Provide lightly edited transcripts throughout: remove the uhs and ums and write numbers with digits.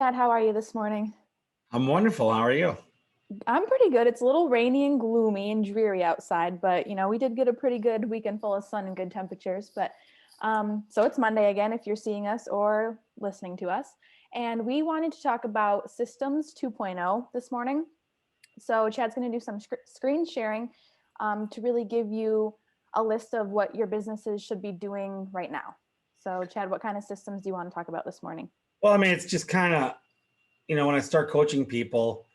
Chad, how are you this morning? I'm wonderful. How are you? I'm pretty good. It's a little rainy and gloomy and dreary outside, but we did get a pretty good weekend full of sun and good temperatures. But so it's Monday again if you're seeing us or listening to us. And we wanted to talk about Systems 2.0 this morning. So Chad's going to do some screen sharing to really give you a list of what your businesses should be doing right now. So Chad, what kind of systems do you want to talk about this morning? Well, I mean, it's just kind of, when I start coaching people,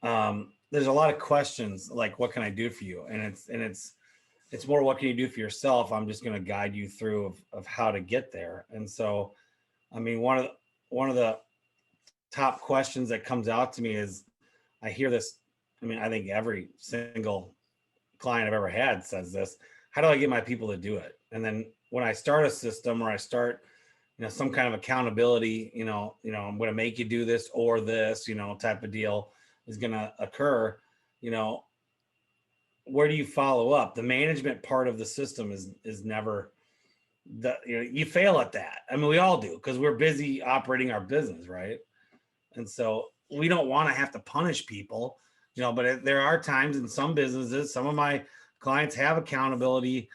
there's a lot of questions like, what can I do for you? And it's more, what can you do for yourself? I'm just going to guide you through of how to get there. And so, I mean, one of the top questions that comes out to me is, I hear this. I mean, I think every single client I've ever had says this: how do I get my people to do it? And then when I start a system or I start, some kind of accountability, I'm going to make you do this or this, type of deal is going to occur. Where do you follow up? The management part of the system is never you fail at that. I mean, we all do, because we're busy operating our business, right? And so we don't want to have to punish people, but there are times in some businesses, some of my clients have accountability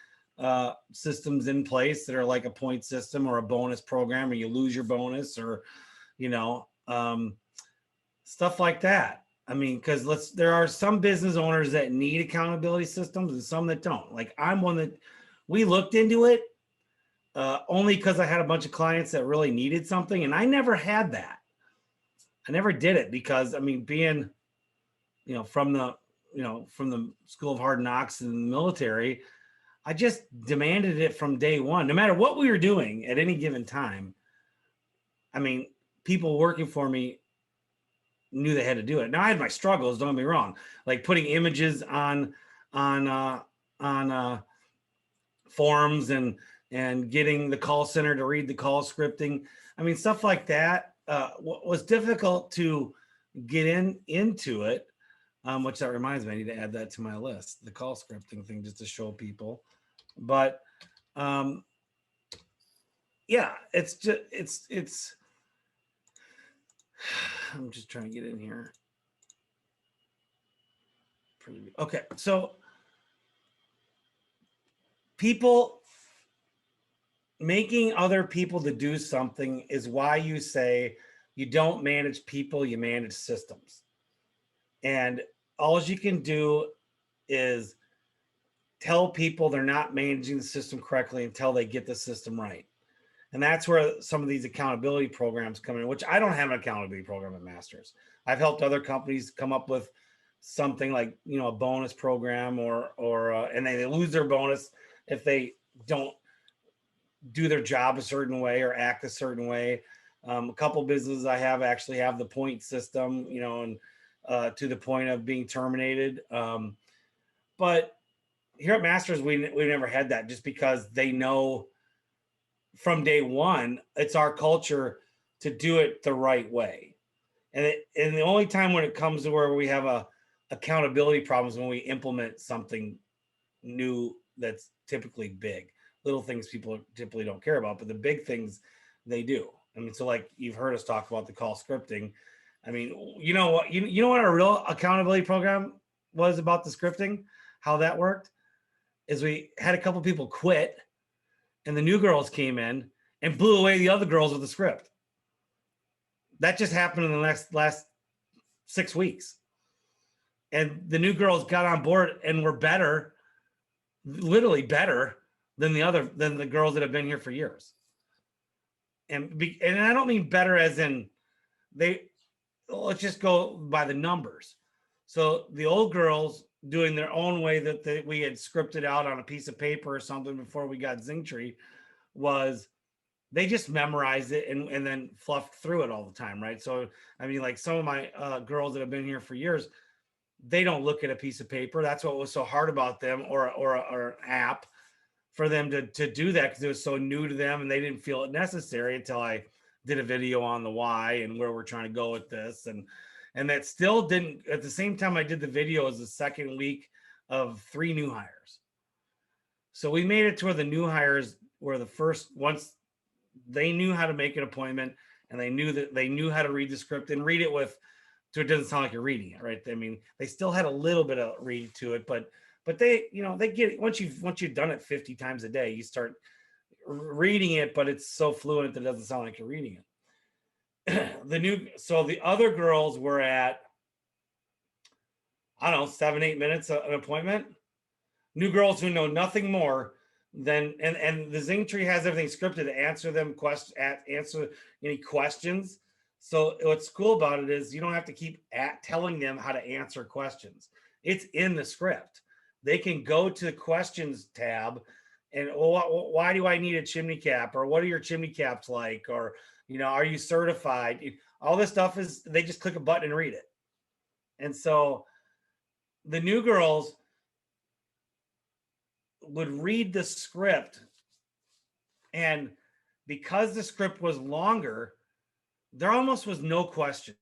systems in place that are like a point system or a bonus program, or you lose your bonus, or stuff like that. I mean, because there are some business owners that need accountability systems and some that don't. Like, I'm one that we looked into it only because I had a bunch of clients that really needed something, and I never had that. I never did it because, I mean, being from the School of Hard Knocks in the military, I just demanded it from day one. No matter what we were doing at any given time, I mean, people working for me knew they had to do it. Now, I had my struggles, don't get me wrong, like putting images on forums and getting the call center to read the call scripting. I mean, stuff like that was difficult to get into it. Which that reminds me, I need to add that to my list, the call scripting thing, just to show people. But yeah, it's just it's I'm just trying to get in here. Okay, so people making other people to do something is why you say you don't manage people, you manage systems. And all you can do is tell people they're not managing the system correctly until they get the system right. And that's where some of these accountability programs come in, which I don't have an accountability program at Masters. I've helped other companies come up with something like, a bonus program and they lose their bonus if they don't do their job a certain way or act a certain way. A couple businesses I have actually have the point system, and to the point of being terminated. But here at Masters, we never had that, just because they know from day one, it's our culture to do it the right way. And the only time when it comes to where we have accountability problems, when we implement something new that's typically big. Little things people typically don't care about, but the big things they do. I mean, so like you've heard us talk about the call scripting. I mean, you know what our real accountability program was about the scripting, how that worked, is we had a couple people quit, and the new girls came in and blew away the other girls with the script. That just happened in the last 6 weeks. And the new girls got on board and were better, literally better than the girls that have been here for years. And I don't mean better as in let's just go by the numbers. So the old girls doing their own way that we had scripted out on a piece of paper or something before we got Zingtree, was they just memorized it and then fluffed through it all the time, right? So, I mean, like some of my girls that have been here for years, they don't look at a piece of paper. That's what was so hard about them, or an app, for them to do that, because it was so new to them and they didn't feel it necessary until I did a video on the why and where we're trying to go with this. And that still didn't, at the same time I did the video, as the second week of 3 new hires. So we made it to where the new hires were the first, once they knew how to make an appointment and they knew how to read the script and read it so it doesn't sound like you're reading it, right? I mean, they still had a little bit of read to it, but they, they get it. Once you've done it 50 times a day, you start reading it, but it's so fluent that it doesn't sound like you're reading it. So the other girls were at, I don't know, 7-8 minutes an appointment. New girls who know nothing more than, and the Zing tree has everything scripted to answer answer any questions. So what's cool about it is you don't have to keep telling them how to answer questions. It's in the script. They can go to the questions tab and, why do I need a chimney cap? Or what are your chimney caps like? Or, are you certified? All this stuff is, they just click a button and read it. And so the new girls would read the script, and because the script was longer, there almost was no questions.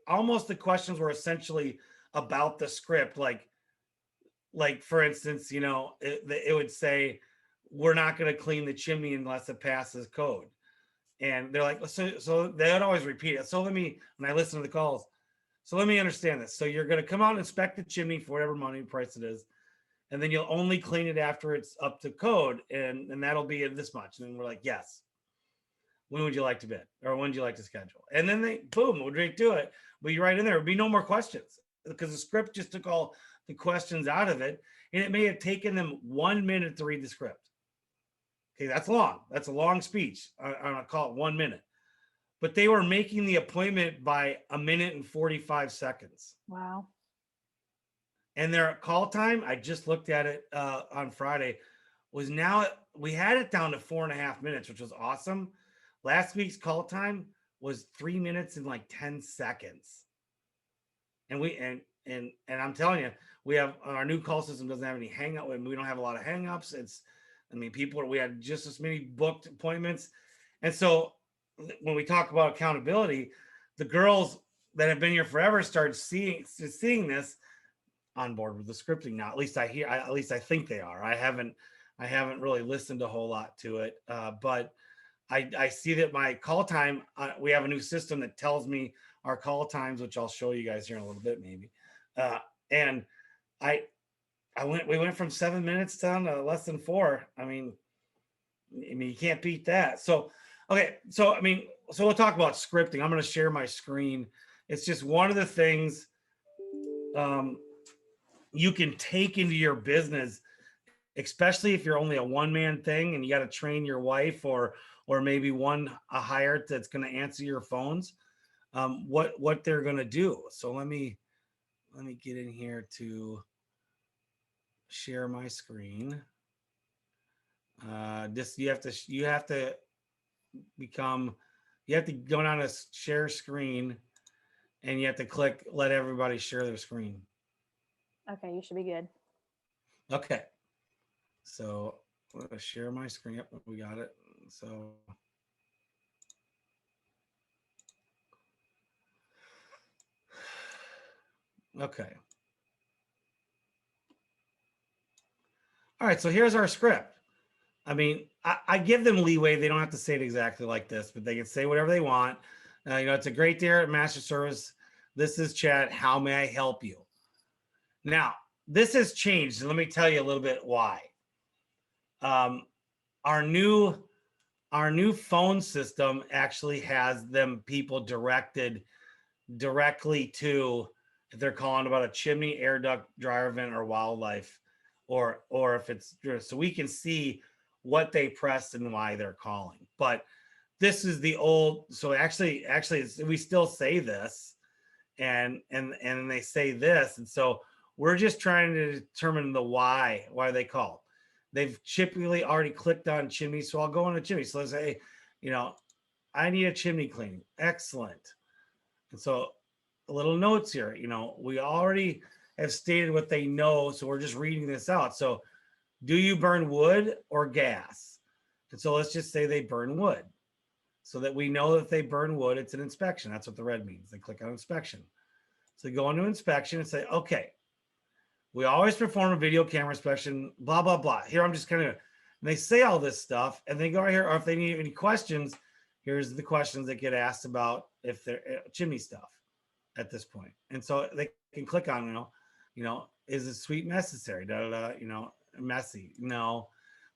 Almost the questions were essentially about the script. Like for instance, it would say, we're not going to clean the chimney unless it passes code. And they're like, so they would always repeat it. So when I listen to the calls, so let me understand this. So you're going to come out and inspect the chimney for whatever money price it is, and then you'll only clean it after it's up to code, and that'll be this much. And we're like, yes. When would you like to bid, or when would you like to schedule? And then they, boom, would right do it. But you're right in there. There'd be no more questions because the script just took all the questions out of it, and it may have taken them 1 minute to read the script. Okay, that's long. That's a long speech. I'm gonna call it 1 minute. But they were making the appointment by 1 minute and 45 seconds. Wow. And their call time, I just looked at it on Friday, was now, we had it down to 4.5 minutes, which was awesome. Last week's call time was 3 minutes and like 10 seconds. And I'm telling you, we have, our new call system doesn't have any hang-up. We don't have a lot of hang-ups. We had just as many booked appointments. And so when we talk about accountability, the girls that have been here forever started seeing this on board with the scripting now. At least I think they are. I haven't really listened a whole lot to it, but I see that my call time, we have a new system that tells me our call times, which I'll show you guys here in a little bit, maybe. And we went from 7 minutes down to less than 4. I mean, you can't beat that. So, okay. So we'll talk about scripting. I'm going to share my screen. It's just one of the things you can take into your business, especially if you're only a one-man thing and you got to train your wife or maybe a hired that's going to answer your phones, what they're going to do. So let me get in here to share my screen. You have to go down to share screen, and you have to click let everybody share their screen. Okay, you should be good. Okay, so I'm gonna share my screen. Yep, we got it. So okay. All right, so here's our script. I mean, I give them leeway. They don't have to say it exactly like this, but they can say whatever they want. It's a great day at Master Service. This is Chad. How may I help you? Now, this has changed. And let me tell you a little bit why. Our new phone system actually has people directed directly to, if they're calling about a chimney, air duct, dryer vent, or wildlife, or if it's, so we can see what they pressed and why they're calling. But this is the old, so actually we still say this, and they say this, and so we're just trying to determine the why they called. They've typically already clicked on chimney, so I'll go on a chimney. So let's say, I need a chimney cleaning. Excellent. And so a little notes here, we already have stated what they know, so we're just reading this out. So do you burn wood or gas? And so let's just say they burn wood, so that we know that they burn wood. It's an inspection. That's what the red means. They click on inspection. So they go into inspection and say, okay, we always perform a video camera inspection, blah, blah, blah. Here, I'm just kind of, and they say all this stuff, and they go right here, or if they need any questions, Here's the questions that get asked about if they're chimney stuff at this point. And so they can click on, is a sweep necessary? Da, da, da, messy. No.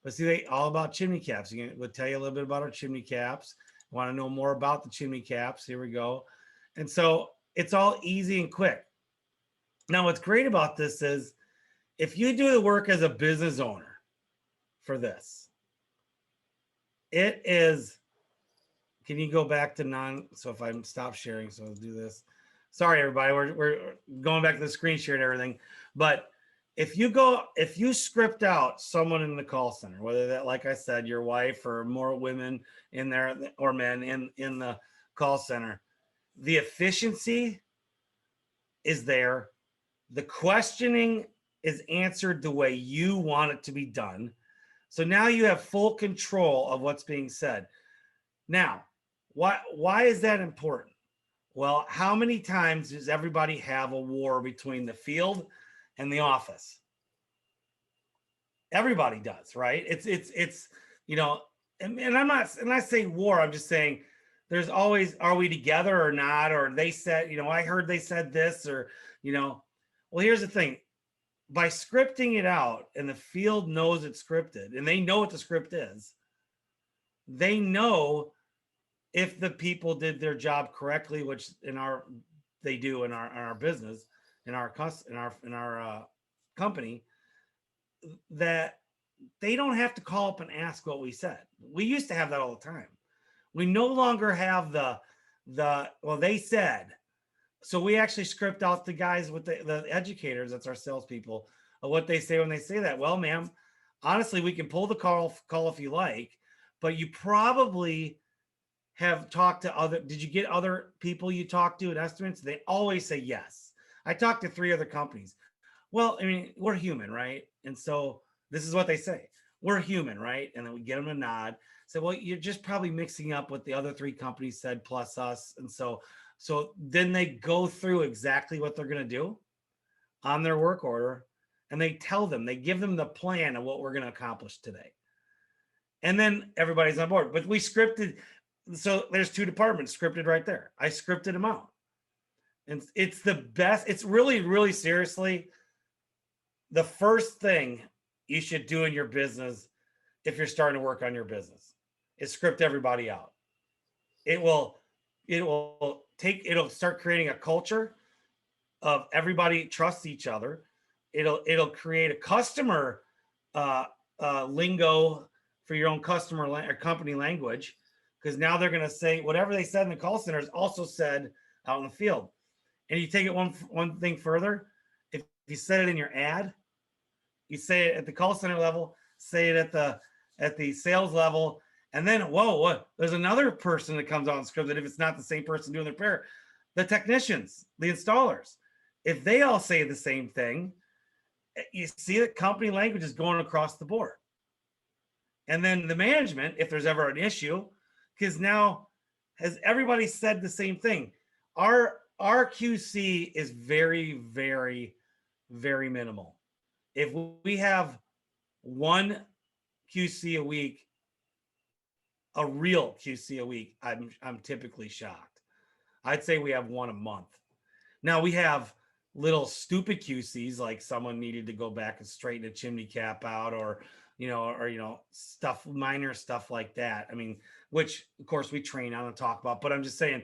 But see, they all about chimney caps. We'll tell you a little bit about our chimney caps. Want to know more about the chimney caps? Here we go. And so it's all easy and quick. Now, what's great about this is if you do the work as a business owner for this, it is, can you go back to so if I stop sharing, so I'll do this. Sorry, everybody, we're going back to the screen share and everything. But if you script out someone in the call center, whether that, like I said, your wife or more women in there or men in the call center, the efficiency is there. The questioning is answered the way you want it to be done. So now you have full control of what's being said. Now, why is that important? Well, how many times does everybody have a war between the field and the office? Everybody does, right? It's and I'm not, and I say war, I'm just saying there's always, are we together or not? Or they said, I heard they said this, or, well, here's the thing. By scripting it out, and the field knows it's scripted, and they know what the script is, they know if the people did their job correctly, which they do in our business, in our company, that they don't have to call up and ask what we said. We used to have that all the time. We no longer have well, they said. So we actually script out the guys with the educators, that's our salespeople, of what they say when they say that. Well, ma'am, honestly, we can pull the call if you like, but you probably have talked to did you get other people you talked to at estimates? They always say yes. I talked to 3 other companies. Well, I mean, we're human, right? And so this is what they say. We're human, right? And then we get them a nod. So, well, you're just probably mixing up what the other 3 companies said plus us. And so then they go through exactly what they're going to do on their work order. And they give them the plan of what we're going to accomplish today. And then everybody's on board. But we scripted. So there's 2 departments scripted right there. I scripted them out. And it's the best. It's really, really seriously the first thing you should do in your business if you're starting to work on your business is script everybody out. It'll start creating a culture of everybody trusts each other. It'll create a customer lingo for your own customer or company language, because now they're going to say whatever they said in the call center is also said out in the field. And you take it one thing further. If you said it in your ad, you say it at the call center level, say it at the sales level, and then there's another person that comes out and scripts it. If it's not the same person doing the repair, the technicians, the installers, if they all say the same thing, you see that company language is going across the board. And then the management, if there's ever an issue, because now has everybody said the same thing? Our QC is very, very, very minimal. If we have one QC a week, a real QC a week, I'm typically shocked. I'd say we have one a month. Now we have little stupid QCs, like someone needed to go back and straighten a chimney cap out, or stuff, minor stuff like that. I mean, which of course we train on and talk about, but I'm just saying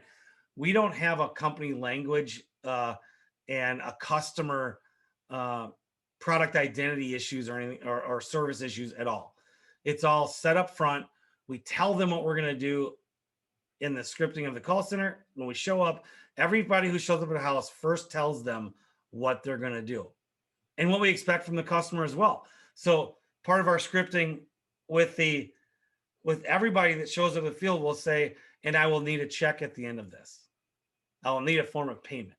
we don't have a company language and a customer product identity issues or anything, or service issues at all. It's all set up front. We tell them what we're going to do in the scripting of the call center. When we show up, everybody who shows up at the house first tells them what they're going to do and what we expect from the customer as well. So part of our scripting with everybody that shows up in the field will say, and I will need a check at the end of this. I will need a form of payment.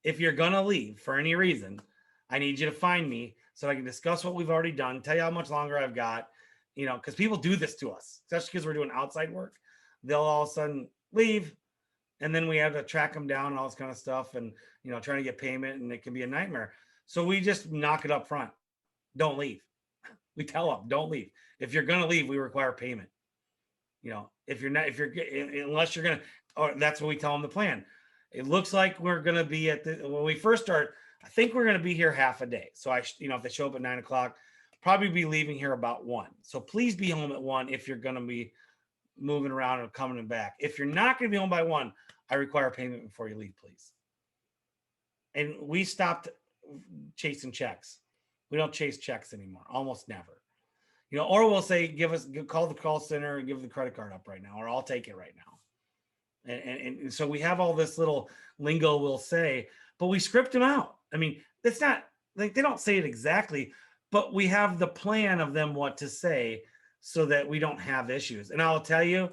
If you're going to leave for any reason, I need you to find me so I can discuss what we've already done, tell you how much longer I've got, because people do this to us, especially because we're doing outside work. They'll all of a sudden leave, and then we have to track them down and all this kind of stuff, and trying to get payment, and it can be a nightmare. So we just knock it up front. Don't leave. We tell them, don't leave. If you're going to leave, we require payment. if you're not, unless you're going to, or that's what we tell them the plan. It looks like we're going to be when we first start, I think we're going to be here half a day. So if they show up at 9 o'clock, probably be leaving here about 1. So please be home at 1 if you're going to be moving around and coming back. If you're not going to be home by 1, I require payment before you leave, please. And we stopped chasing checks. We don't chase checks anymore. Almost never. Or we'll say, call the call center and give the credit card up right now, or I'll take it right now. And so we have all this little lingo we'll say, but we script them out. I mean, it's not like they don't say it exactly, but we have the plan of them what to say so that we don't have issues. And I'll tell you,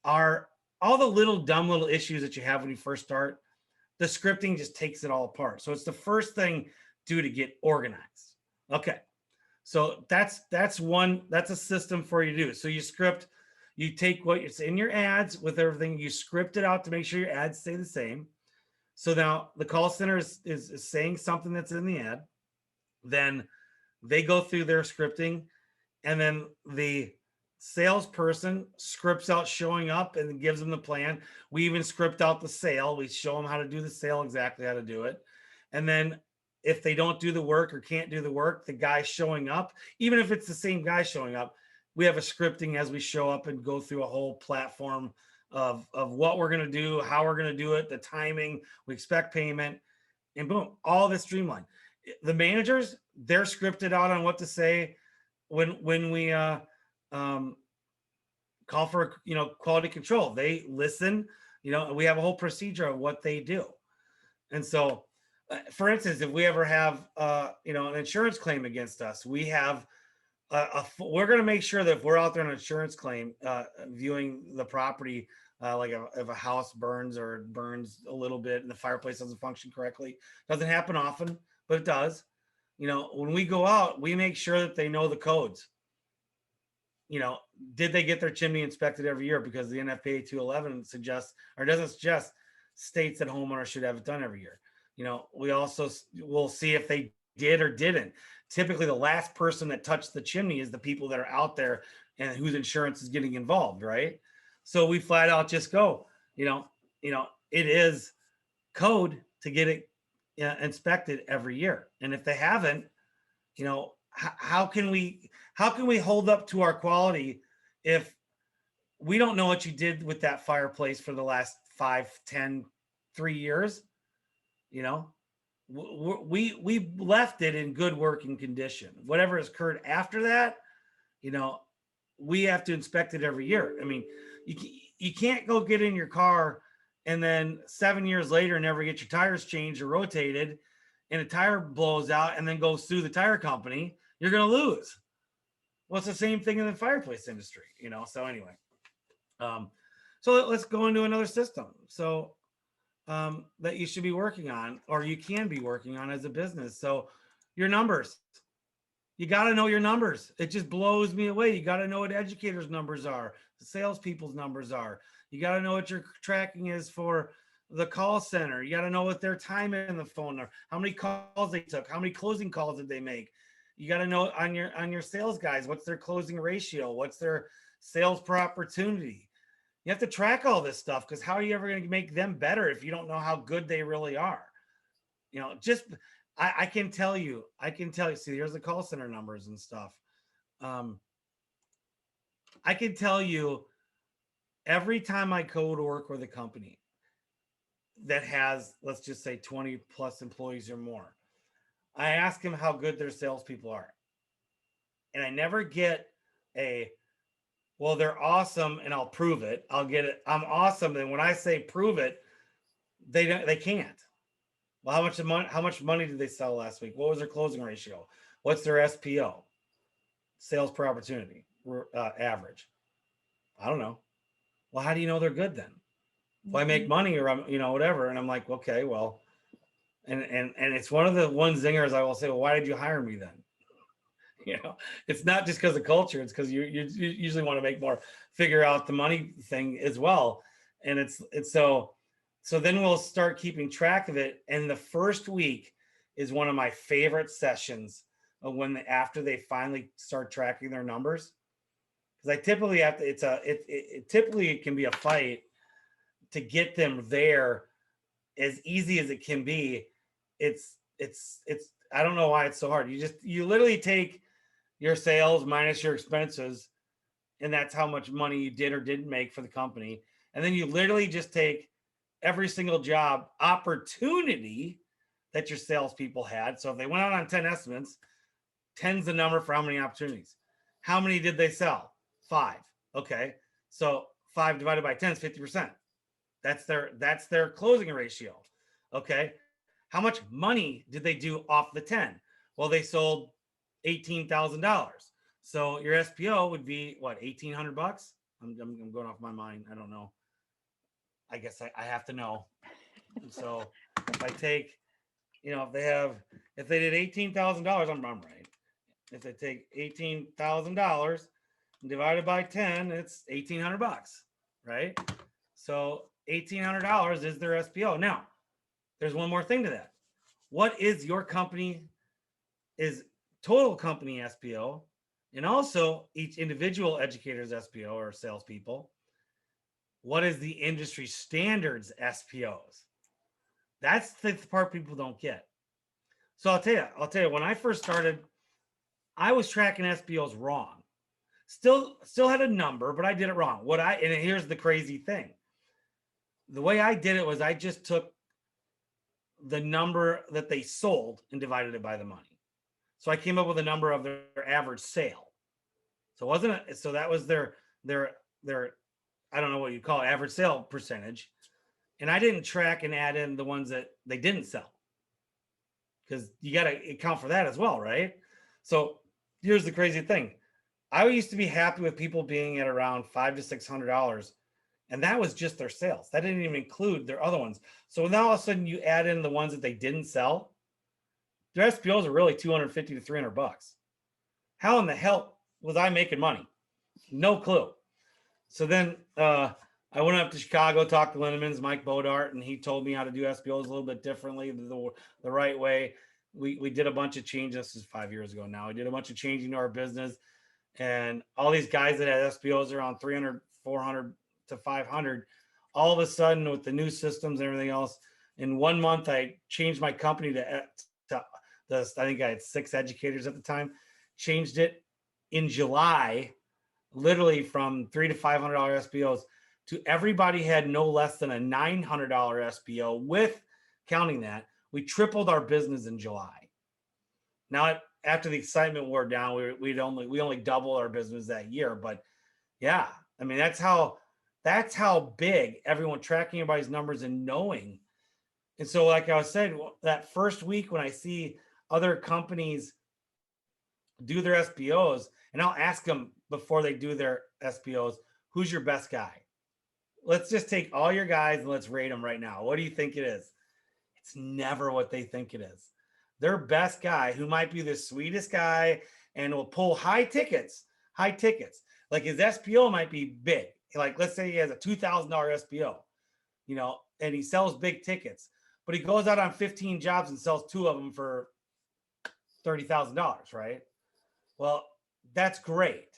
all the dumb little issues that you have when you first start, the scripting just takes it all apart. So it's the first thing to get organized. Okay. So that's a system for you to do. So you script, you take what's in your ads with everything, you script it out to make sure your ads stay the same. So now the call center is saying something that's in the ad. Then they go through their scripting, and then the salesperson scripts out showing up and gives them the plan. We even script out the sale. We show them how to do the sale, exactly how to do it. And then if they don't do the work or can't do the work, the guy showing up, even if it's the same guy showing up, we have a scripting as we show up and go through a whole platform of what we're going to do, how we're going to do it, the timing, we expect payment, and boom, all this streamlined. The managers, they're scripted out on what to say when we call for quality control. They listen. We have a whole procedure of what they do. And so, for instance, if we ever have an insurance claim against us, we have we're going to make sure that if we're out there on an insurance claim, viewing the property, like if a house burns or it burns a little bit and the fireplace doesn't function correctly, doesn't happen often, but it does. When we go out, we make sure that they know the codes. Did they get their chimney inspected every year? Because the NFPA 211 suggests, or doesn't suggest, states that homeowners should have it done every year. We also will see if they did or didn't. Typically, the last person that touched the chimney is the people that are out there and whose insurance is getting involved, right? So we flat out just go, it is code to get it inspected every year. And if they haven't, how can we hold up to our quality if we don't know what you did with that fireplace for the last 5, 10, 3 years? We left it in good working condition. Whatever has occurred after that, we have to inspect it every year. I mean, you can't go get in your car and then 7 years later never get your tires changed or rotated, and a tire blows out and then go sue the tire company. You're going to lose. Well, it's the same thing in the fireplace industry, So anyway, so let's go into another system. So that you should be working on, or you can be working on as a business. So your numbers, you got to know your numbers. It just blows me away. You got to know what educators' numbers are, the salespeople's numbers are. You got to know what your tracking is for the call center. You got to know what their time in the phone are, how many calls they took, how many closing calls did they make. You got to know on your sales guys, what's their closing ratio, what's their sales per opportunity. You have to track all this stuff, because how are you ever going to make them better if you don't know how good they really are? I can tell you, see, here's the call center numbers and stuff. I can tell you every time I go to work with a company that has, let's just say 20 plus employees or more, I ask them how good their salespeople are. And I never get well, they're awesome and I'll prove it. I'll get it. I'm awesome. And when I say prove it, they can't. Well, how much money did they sell last week? What was their closing ratio? What's their SPO? Sales per opportunity, average. I don't know. Well, how do you know they're good then? Well, I make money, or whatever. And I'm like, okay, well, and it's one of the one zingers I will say, well, why did you hire me then? It's not just because of culture. It's because you usually want to make more, figure out the money thing as well. And it's so then we'll start keeping track of it. And the first week is one of my favorite sessions of after they finally start tracking their numbers. because I typically have to. Typically it can be a fight to get them there as easy as it can be. It's I don't know why it's so hard. You literally take your sales minus your expenses, and that's how much money you did or didn't make for the company. And then you literally just take every single job opportunity that your salespeople had. So if they went out on 10 estimates, 10's the number for how many opportunities. How many did they sell? 5. Okay. So 5 divided by 10 is 50%. That's their closing ratio. Okay. How much money did they do off the 10? Well, they sold $18,000. So your SPO would be what, $1,800? I'm going off my mind. I don't know. I guess I have to know. And so if I take, if they did $18,000, I'm right. If they take $18,000 and divided by 10, it's $1,800, right? So $1,800 is their SPO. Now, there's one more thing to that. What is your company is total company SPO, and also each individual educator's SPO or salespeople? What is the industry standards SPOs? That's the part people don't get. So I'll tell you, when I first started, I was tracking SPOs wrong. Still had a number, but I did it wrong. And here's the crazy thing. The way I did it was I just took the number that they sold and divided it by the money. So I came up with a number of their average sale. So that was their I don't know what you call it, average sale percentage. And I didn't track and add in the ones that they didn't sell, because you got to account for that as well, right? So here's the crazy thing. I used to be happy with people being at around $500 to $600, and that was just their sales. That didn't even include their other ones. So now all of a sudden you add in the ones that they didn't sell, their SPOs are really $250 to $300. How in the hell was I making money? No clue. So then I went up to Chicago, talked to Lindemans, Mike Bodart, and he told me how to do SPOs a little bit differently, the right way. We did a bunch of changes. This is 5 years ago now. We did a bunch of changing to our business, and all these guys that had SPOs around 300, 400 to 500, all of a sudden with the new systems and everything else, in 1 month I changed my company to I think I had 6 educators at the time. Changed it in July, literally from $300 to $500 SPOs to everybody had no less than a $900 SPO. With counting that, we tripled our business in July. Now, after the excitement wore down, we only doubled our business that year. But yeah, I mean, that's how big everyone tracking everybody's numbers and knowing. And so, like I was saying, that first week when I see other companies do their SPOs, and I'll ask them before they do their SPOs, who's your best guy? Let's just take all your guys and let's rate them right now. What do you think it is? It's never what they think it is. Their best guy, who might be the sweetest guy and will pull high tickets. Like his SPO might be big. Like, let's say he has a $2,000 SPO, and he sells big tickets, but he goes out on 15 jobs and sells 2 of them for $30,000, right? Well, that's great.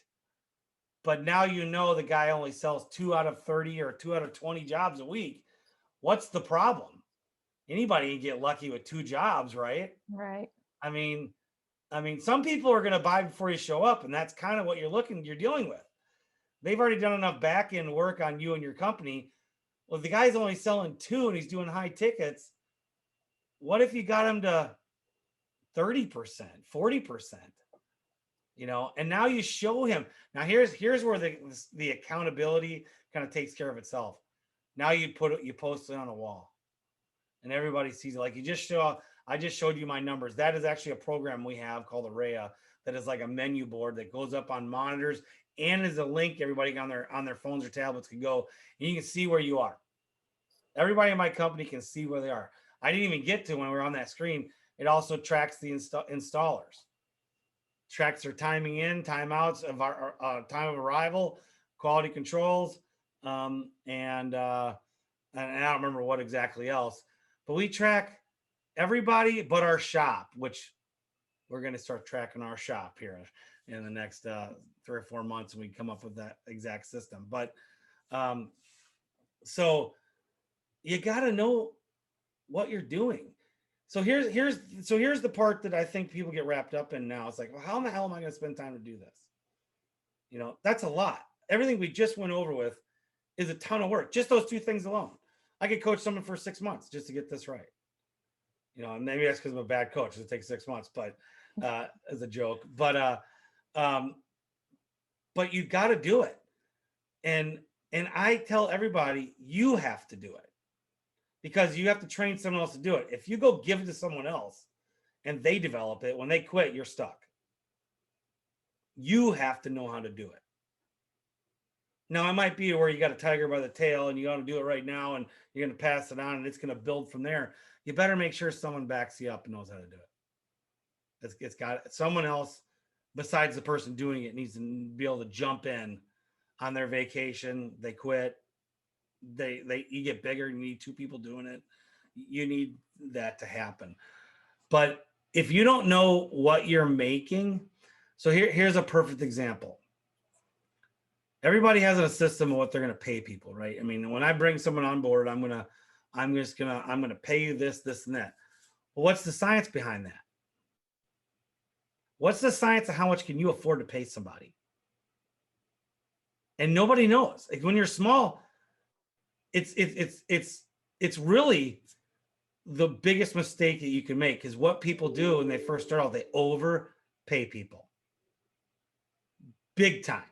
But now the guy only sells 2 out of 30 or 2 out of 20 jobs a week. What's the problem? Anybody can get lucky with 2 jobs, right? Right. I mean, some people are going to buy before you show up, and that's kind of what you're dealing with. They've already done enough back end work on you and your company. Well, if the guy's only selling 2 and he's doing high tickets, what if you got him to 30%, 40%? And now you show him. Now here's where the accountability kind of takes care of itself. Now you post it on a wall, and everybody sees it. Like I just showed you my numbers. That is actually a program we have called Araya that is like a menu board that goes up on monitors and is a link everybody on their phones or tablets can go, and you can see where you are. Everybody in my company can see where they are. I didn't even get to when we're on that screen. It also tracks the installers. Tracks their timing in, timeouts of our time of arrival, quality controls, and I don't remember what exactly else. But we track everybody but our shop, which we're going to start tracking our shop here. in the next 3 or 4 months, and we come up with that exact system. But so you got to know what you're doing. So here's the part that I think people get wrapped up in now. It's like, well, how in the hell am I going to spend time to do this? You know, that's a lot. Everything we just went over with is a ton of work. Just those two things alone. I could coach someone for 6 months just to get this right. You know, and maybe that's because I'm a bad coach. It takes 6 months, but as a joke. But you got to do it. And I tell everybody, you have to do it, because you have to train someone else to do it. If you go give it to someone else and they develop it, when they quit, you're stuck. You have to know how to do it. Now, it might be where you got a tiger by the tail and you got to do it right now and you're going to pass it on and it's going to build from there. You better make sure someone backs you up and knows how to do it. It's got someone else besides the person doing it needs to be able to jump in on their vacation. They quit. You get bigger. You need 2 people doing it. You need that to happen. But if you don't know what you're making, so here's a perfect example. Everybody has a system of what they're going to pay people, right? I mean, when I bring someone on board, I'm going to pay you this, and that. Well, what's the science behind that? What's the science of how much can you afford to pay somebody? And nobody knows. Like, when you're small, it's really the biggest mistake that you can make, is what people do when they first start out. They overpay people big time.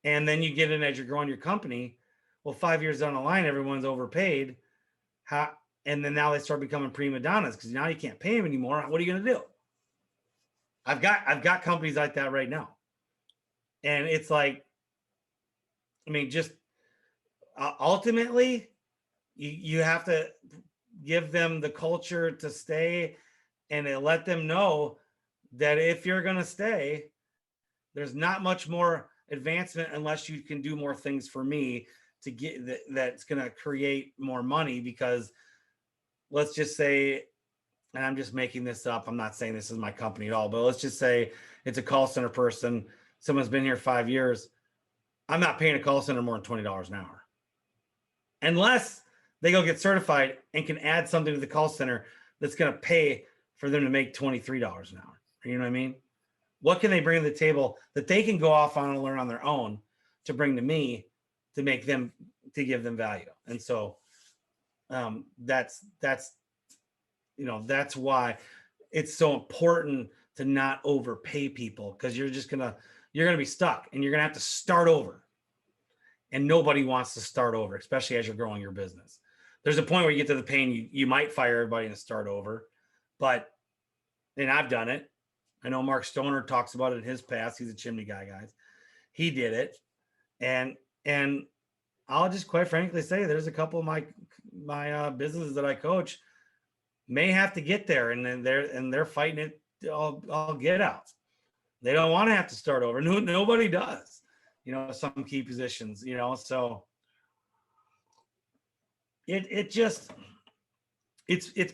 And then you get in as you're growing your company. Well, 5 years down the line, everyone's overpaid. And then now they start becoming prima donnas, because now you can't pay them anymore. What are you going to do? I've got companies like that right now. And it's like, I mean, just ultimately, you have to give them the culture to stay, and let them know that if you're going to stay, there's not much more advancement unless you can do more things for me to get that's going to create more money. Because let's just say, and I'm just making this up, I'm not saying this is my company at all, but let's just say it's a call center person. Someone's been here 5 years. I'm not paying a call center more than $20 an hour, unless they go get certified and can add something to the call center that's going to pay for them to make $23 an hour. You know what I mean? What can they bring to the table that they can go off on and learn on their own to bring to me to make them, to give them value? And so that's why it's so important to not overpay people, because you're going to be stuck and you're going to have to start over. And nobody wants to start over, especially as you're growing your business. There's a point where you get to the pain, you might fire everybody and start over. And I've done it. I know Mark Stoner talks about it in his past. He's a chimney guy, guys. He did it. And I'll just quite frankly say, there's a couple of my businesses that I coach may have to get there, and then they're fighting it all get out. They don't want to have to start over. Nobody does. You know, some key positions, you know, so it's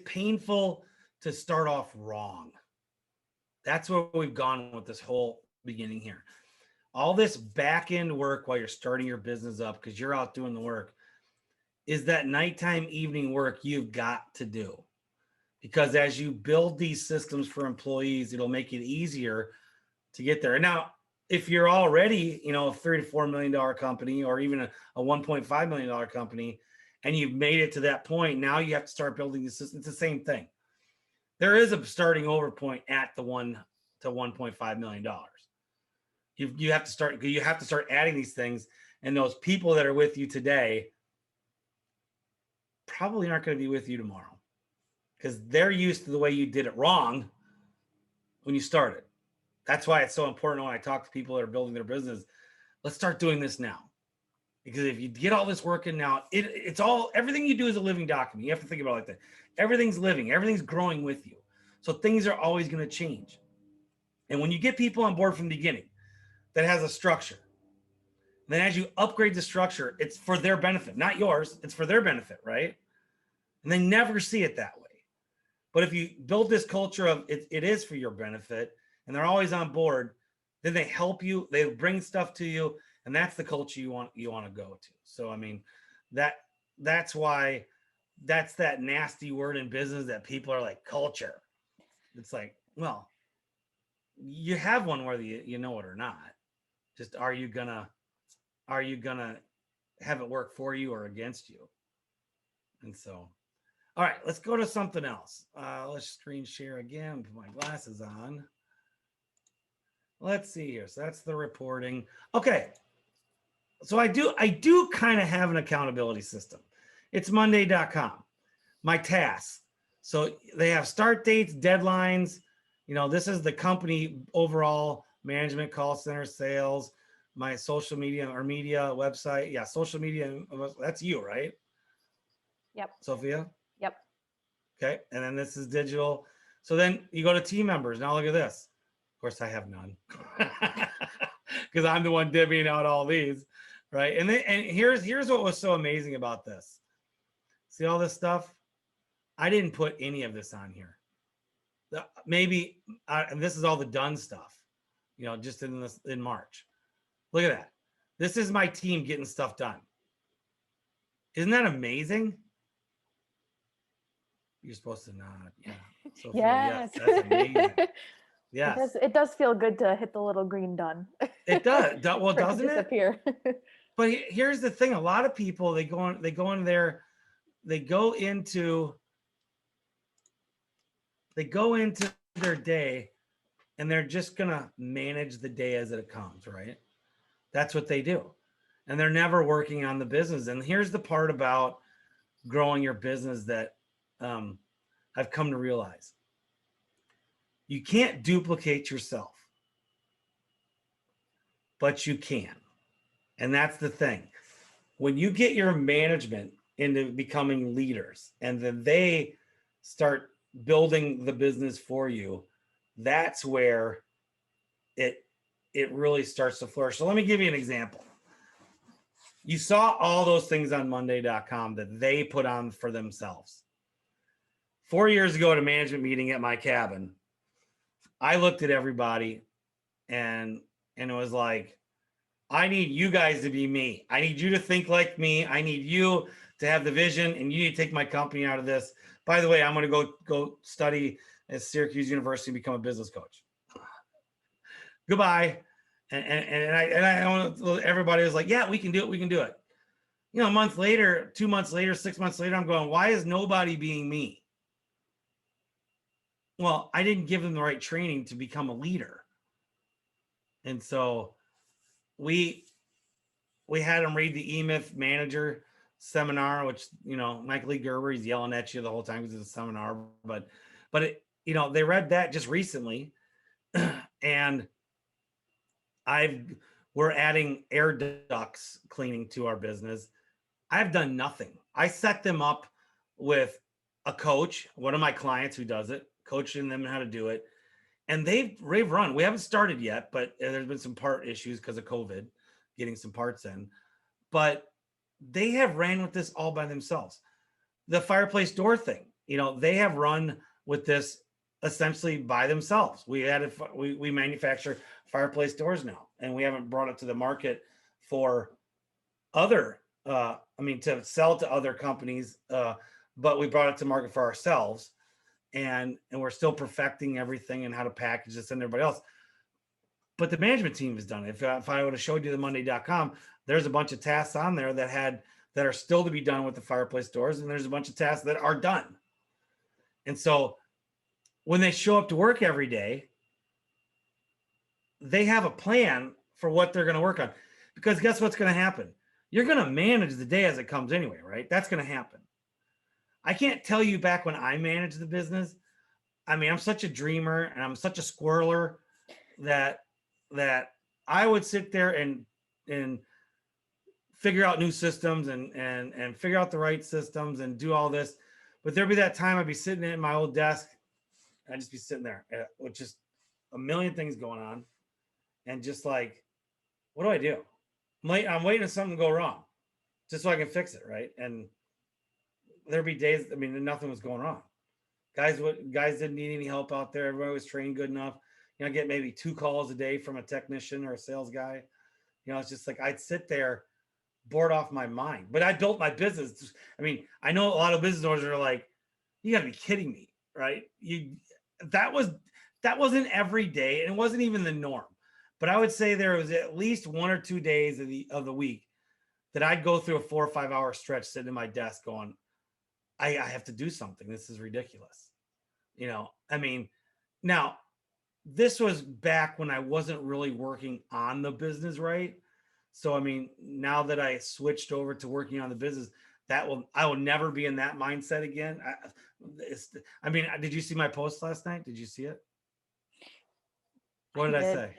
painful to start off wrong. That's where we've gone with this whole beginning here. All this back end work while you're starting your business up, because you're out doing the work, is that nighttime, evening work you've got to do. Because as you build these systems for employees, it'll make it easier to get there. And now, if you're already, you know, a $3 to $4 million company, or even a $1.5 million company, and you've made it to that point, now you have to start building the system. It's the same thing. There is a starting over point at the $1 to $1.5 million. You have to start adding these things, and those people that are with you today probably aren't going to be with you tomorrow, because they're used to the way you did it wrong when you started. That's why it's so important when I talk to people that are building their business, let's start doing this now. Because if you get all this working now, everything you do is a living document. You have to think about it like that. Everything's living, everything's growing with you. So things are always going to change. And when you get people on board from the beginning that has a structure, then as you upgrade the structure, it's for their benefit, not yours. It's for their benefit, right? And they never see it that way. But if you build this culture of it is for your benefit, and they're always on board, then they help you, they bring stuff to you, and that's the culture you want to go to. So I mean, that's why that's that nasty word in business that people are like culture. It's like, well, you have one whether you know it or not. Just are you gonna have it work for you or against you? And so, all right, let's go to something else. Let's screen share again. Put my glasses on. Let's see here. So that's the reporting. Okay. So I do kind of have an accountability system. It's monday.com. My tasks. So they have start dates, deadlines. You know, this is the company overall management, call center, sales, my social media or media website. Yeah, social media. That's you, right? Yep. Sophia? Yep. Okay. And then this is digital. So then you go to team members. Now look at this. Of course, I have none because I'm the one divvying out all these, right? And here's what was so amazing about this. See all this stuff? I didn't put any of this on here. Maybe, and this is all the done stuff, you know, just in March. Look at that. This is my team getting stuff done. Isn't that amazing? You're supposed to nod. Yeah. Sophia, yes, that's amazing. Yes. It does feel good to hit the little green done. It does. Well, doesn't it? Disappear. But here's the thing: a lot of people they go into their day, and they're just gonna manage the day as it comes, right? That's what they do, and they're never working on the business. And here's the part about growing your business that I've come to realize: you can't duplicate yourself, but you can, and that's the thing. When you get your management into becoming leaders and then they start building the business for you, that's where it really starts to flourish. So let me give you an example. You saw all those things on monday.com that they put on for themselves. 4 years ago at a management meeting at my cabin, I looked at everybody and it was like, I need you guys to be me. I need you to think like me. I need you to have the vision, and you need to take my company out of this. By the way, I'm going to go study at Syracuse University and become a business coach. Goodbye. And I everybody was like, yeah, we can do it. We can do it. You know, a month later, 2 months later, 6 months later, I'm going, why is nobody being me? Well, I didn't give them the right training to become a leader. And so we had them read the E-Myth manager seminar, which, you know, Michael Lee Gerber, he's yelling at you the whole time because it's a seminar, but it, you know, they read that just recently and we're adding air ducts cleaning to our business. I've done nothing. I set them up with a coach, one of my clients who does it, coaching them how to do it. And they've run. We haven't started yet, but there's been some part issues because of COVID, getting some parts in. But they have ran with this all by themselves. The fireplace door thing, you know, they have run with this essentially by themselves. We manufacture fireplace doors now, and we haven't brought it to the market for other, to sell to other companies, but we brought it to market for ourselves. And we're still perfecting everything and how to package this and everybody else. But the management team has done it. If I would have showed you the monday.com, there's a bunch of tasks on there that are still to be done with the fireplace doors. And there's a bunch of tasks that are done. And so when they show up to work every day, they have a plan for what they're going to work on. Because guess what's going to happen? You're going to manage the day as it comes anyway, right? That's going to happen. I can't tell you back when I managed the business. I mean, I'm such a dreamer and I'm such a squirreler that I would sit there and figure out new systems and figure out the right systems and do all this. But there'd be that time I'd be sitting at my old desk. I'd just be sitting there with just a million things going on. And just like, what do I do? I'm waiting for something to go wrong just so I can fix it, right? And there'd be days, nothing was going wrong. Guys didn't need any help out there. Everybody was trained good enough. You know, I get maybe 2 calls a day from a technician or a sales guy. You know, it's just like I'd sit there bored off my mind. But I built my business. I mean, I know a lot of business owners are like, you gotta be kidding me, right? That was that wasn't every day, and it wasn't even the norm. But I would say there was at least 1 or 2 days of the week that I'd go through a 4 or 5 hour stretch sitting at my desk going, I have to do something. This is ridiculous. You know, I mean, now this was back when I wasn't really working on the business, right? So I mean, now that I switched over to working on the business, I will never be in that mindset again. I mean, did you see my post last night? Did you see it? What did I say?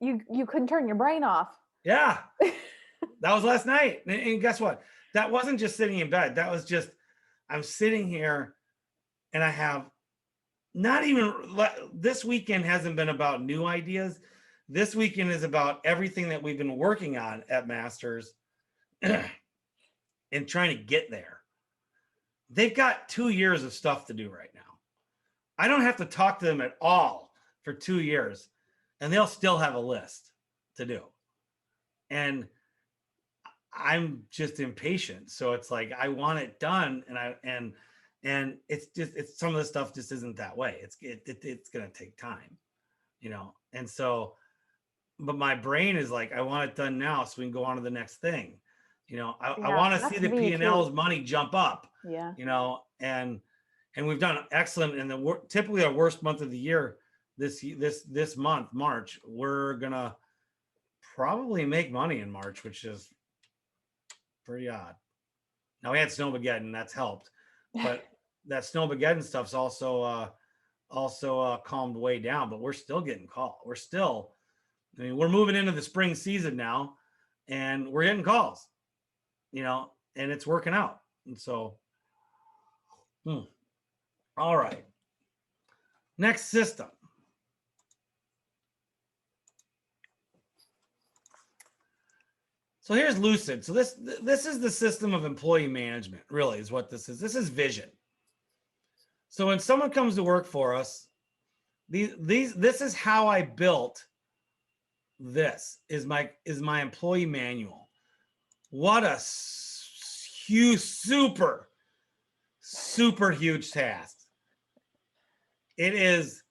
You couldn't turn your brain off. Yeah, that was last night. And guess what? That wasn't just sitting in bed. That was just I'm sitting here, and I have not even this weekend hasn't been about new ideas. This weekend is about everything that we've been working on at Masters and trying to get there. They've got 2 years of stuff to do right now. I don't have to talk to them at all for 2 years, and they'll still have a list to do. And I'm just impatient. So it's like I want it done, and it's some of the stuff just isn't that way. It's going to take time, you know. And so, but my brain is like, I want it done now so we can go on to the next thing. You know, I want to see the P&L's money jump up. Yeah. You know, and we've done excellent in the typically our worst month of the year. This month, March, we're gonna probably make money in March, which is pretty odd. Now we had Snowmageddon, that's helped, but that Snowmageddon stuff's also calmed way down. But we're still getting called. I mean, we're moving into the spring season now, and we're getting calls. You know, and it's working out. And so, all right. Next system. So here's Lucid. So this is the system of employee management, really, is what this is. This is vision. So when someone comes to work for us, this is how I built this is my employee manual. What a huge, super huge task. It is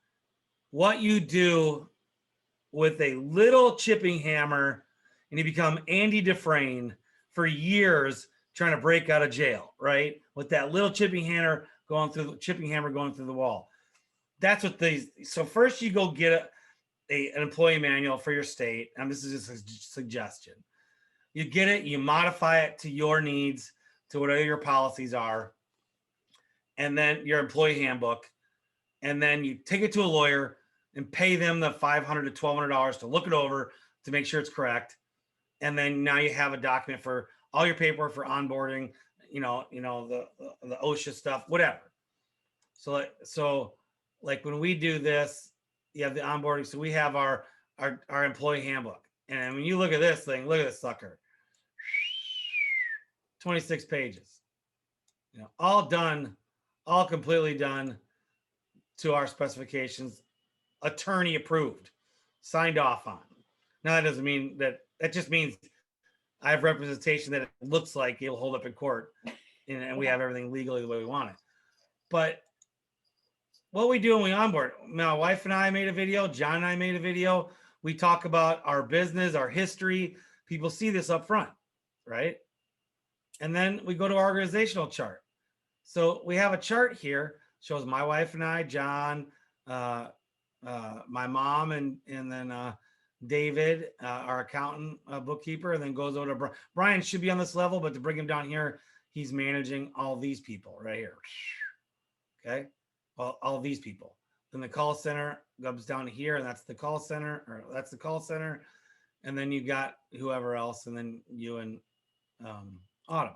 what you do with a little chipping hammer, and you become Andy Dufresne for years trying to break out of jail, right? With that little chipping hammer going through the wall. That's what so first you go get an employee manual for your state. And this is just a suggestion. You get it, you modify it to your needs, to whatever your policies are, and then your employee handbook, and then you take it to a lawyer and pay them the $500 to $1,200 to look it over to make sure it's correct. And then now you have a document for all your paperwork for onboarding, the OSHA stuff, whatever. So like when we do this, you have the onboarding. So we have our employee handbook. And when you look at this thing, look at this sucker. 26 pages, all done, all completely done to our specifications, attorney approved, signed off on. Now that doesn't mean that just means I have representation that it looks like it'll hold up in court and we have everything legally the way we want it. But what we do when we onboard, my wife and I made a video, John and I made a video. We talk about our business, our history. People see this up front, right? And then we go to our organizational chart. So we have a chart here, shows my wife and I, John, my mom, and then David, our accountant, bookkeeper, and then goes over to Brian. Should be on this level, but to bring him down here, he's managing all these people right here. Okay, well, all these people. Then the call center goes down here, and that's the call center, and then you got whoever else, and then you and Autumn,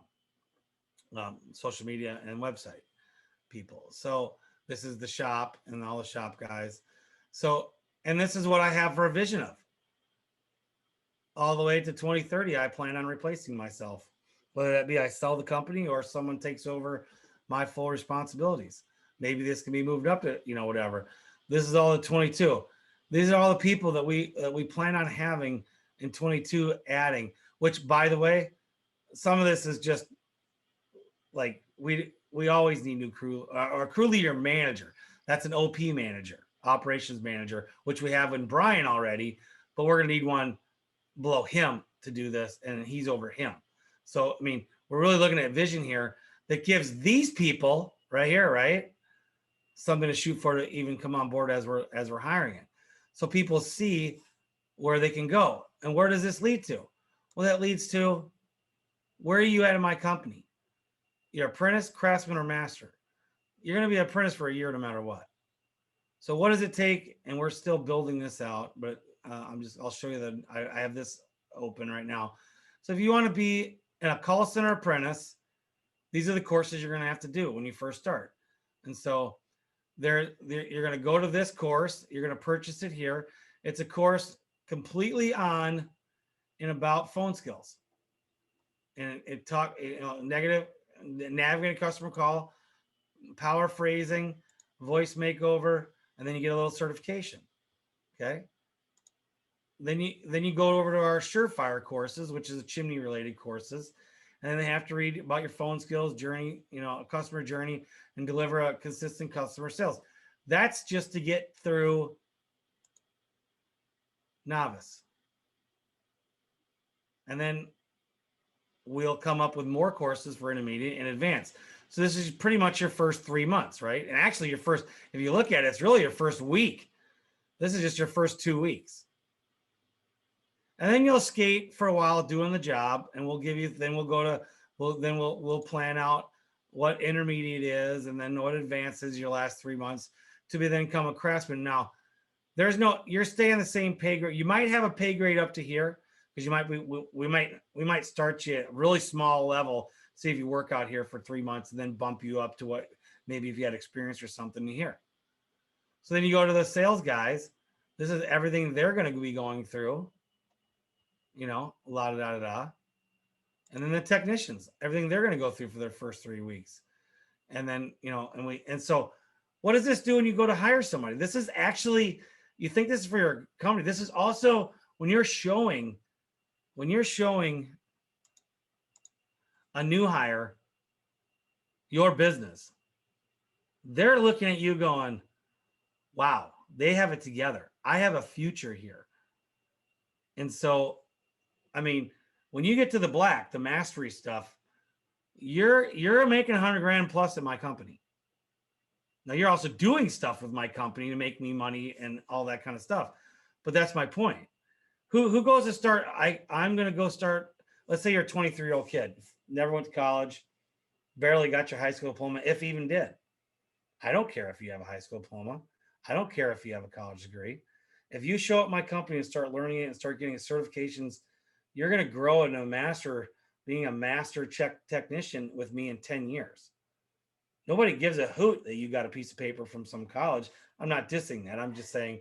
social media and website people. So this is the shop and all the shop guys. So, and this is what I have for a vision of. All the way to 2030, I plan on replacing myself, whether that be I sell the company or someone takes over my full responsibilities. Maybe this can be moved up to, whatever. This is all the 22. These are all the people that we plan on having in 22 adding, which by the way, some of this is just like we always need new crew or crew leader manager. That's an OP manager, operations manager, which we have in Brian already, but we're gonna need one below him to do this, and he's over him. So I mean, we're really looking at vision here that gives these people right here, right, something to shoot for to even come on board as we're hiring it. So people see where they can go. And where does this lead to? Well, that leads to, where are you at in my company? You're apprentice, craftsman, or master. You're going to be an apprentice for a year no matter what. So what does it take? And we're still building this out, but I'll show you that I have this open right now. So if you want to be a call center apprentice, these are the courses you're going to have to do when you first start. And so you're going to go to this course. You're going to purchase it here. It's a course completely on and about phone skills. And it talk, negative, navigating customer call, power phrasing, voice makeover, and then you get a little certification. Okay. Then you go over to our Surefire courses, which is a chimney related courses. And then they have to read about your phone skills, journey, a customer journey, and deliver a consistent customer sales. That's just to get through novice. And then we'll come up with more courses for intermediate and advanced. So this is pretty much your first 3 months, right? And actually your first, if you look at it, it's really your first week. This is just your first 2 weeks. And then you'll skate for a while doing the job, and we'll give you, then we'll go to, we'll plan out what intermediate is, and then what advanced is your last 3 months to be then become a craftsman. Now, you're staying the same pay grade. You might have a pay grade up to here, because you might be, we might start you at a really small level, see if you work out here for 3 months, and then bump you up to what, maybe if you had experience or something here. So then you go to the sales guys. This is everything they're going to be going through, la da da da. And then the technicians, everything they're going to go through for their first 3 weeks. And then, and so what does this do when you go to hire somebody? This is actually, you think this is for your company. This is also when you're showing a new hire your business, they're looking at you going, wow, they have it together. I have a future here. And so, I mean, when you get to the black, the mastery stuff, you're making 100 grand plus at my company. Now you're also doing stuff with my company to make me money and all that kind of stuff. But that's my point. Who goes to start? I'm going to go start. Let's say you're a 23-year-old kid, never went to college, barely got your high school diploma, if even did. I don't care if you have a high school diploma. I don't care if you have a college degree. If you show up at my company and start learning it and start getting certifications, you're going to grow into being a master technician with me in 10 years. Nobody gives a hoot that you got a piece of paper from some college. I'm not dissing that. I'm just saying,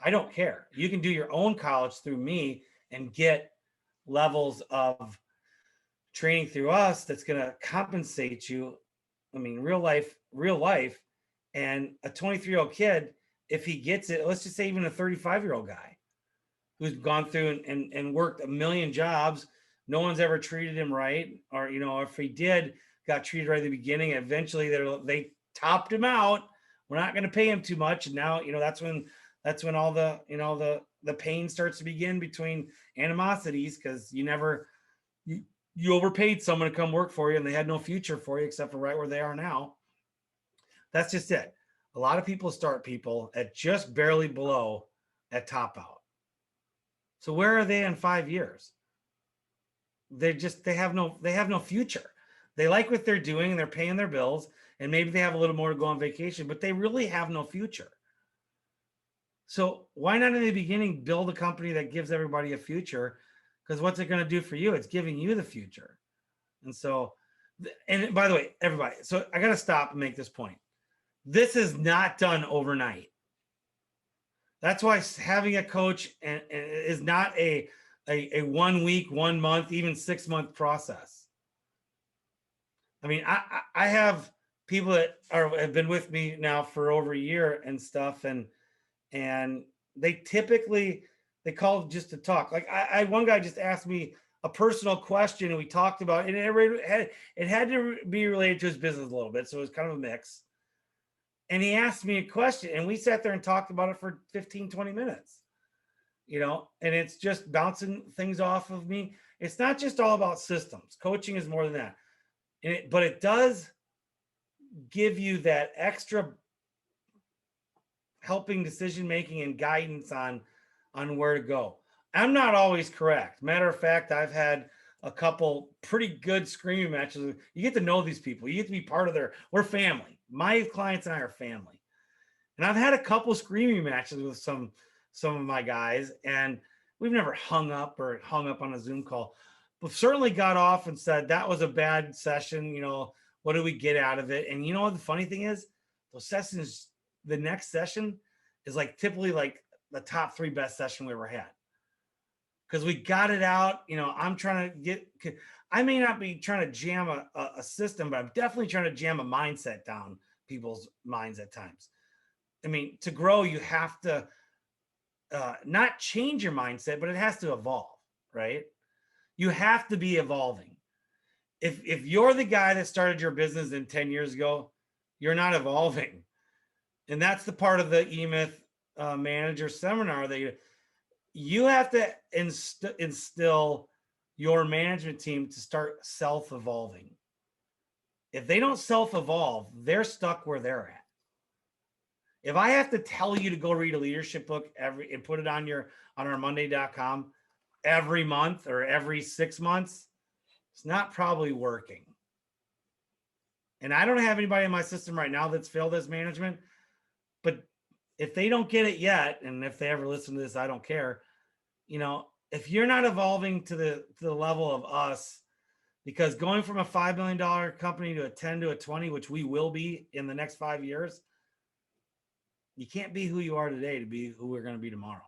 I don't care. You can do your own college through me and get levels of training through us that's going to compensate you. I mean, real life. And a 23-year-old kid, if he gets it, let's just say even a 35-year-old guy who's gone through and worked a million jobs, no one's ever treated him right. Or, if he did, got treated right at the beginning, eventually they topped him out. We're not going to pay him too much. And now, that's when all the, the pain starts to begin between animosities, because you overpaid someone to come work for you and they had no future for you except for right where they are now. That's just it. A lot of people start people at just barely below at top out. So where are they in 5 years? They have no future. They like what they're doing and they're paying their bills, and maybe they have a little more to go on vacation, but they really have no future. So why not in the beginning build a company that gives everybody a future? Because what's it going to do for you? It's giving you the future. And so, and by the way, everybody, so I got to stop and make this point. This is not done overnight. That's why having a coach is not a 1 week, 1 month, even 6 month process. I mean, I have people that have been with me now for over a year and stuff. And and they call just to talk. Like I one guy just asked me a personal question, and we talked about it, and it had to be related to his business a little bit, so it was kind of a mix. And he asked me a question, and we sat there and talked about it for 15-20 minutes, and it's just bouncing things off of me. It's not just all about systems. Coaching is more than that. But it does give you that extra helping decision making and guidance on where to go. I'm not always correct. Matter of fact, I've had a couple pretty good screaming matches. You get to know these people. You get to be part of we're family. My clients and I are family. And I've had a couple screaming matches with some of my guys, and we've never hung up on a Zoom call, but certainly got off and said, that was a bad session. What do we get out of it? And the funny thing is, those sessions, the next session is typically the top 3 best session we ever had. Because we got it out. I'm trying to I may not be trying to jam a system, but I'm definitely trying to jam a mindset down people's minds at times. I mean, to grow, you have to not change your mindset, but it has to evolve, right? You have to be evolving. If you're the guy that started your business 10 years ago, you're not evolving. And that's the part of the eMyth manager seminar that you have to instill your management team to start self-evolving. If they don't self-evolve, they're stuck where they're at. If I have to tell you to go read a leadership book and put it on our Monday.com every month or every 6 months, it's not probably working. And I don't have anybody in my system right now that's failed as management, but if they don't get it yet, and if they ever listen to this, I don't care. If you're not evolving to the level of us, because going from a $5 million company to a 10 to a 20, which we will be in the next 5 years, you can't be who you are today to be who we're going to be tomorrow.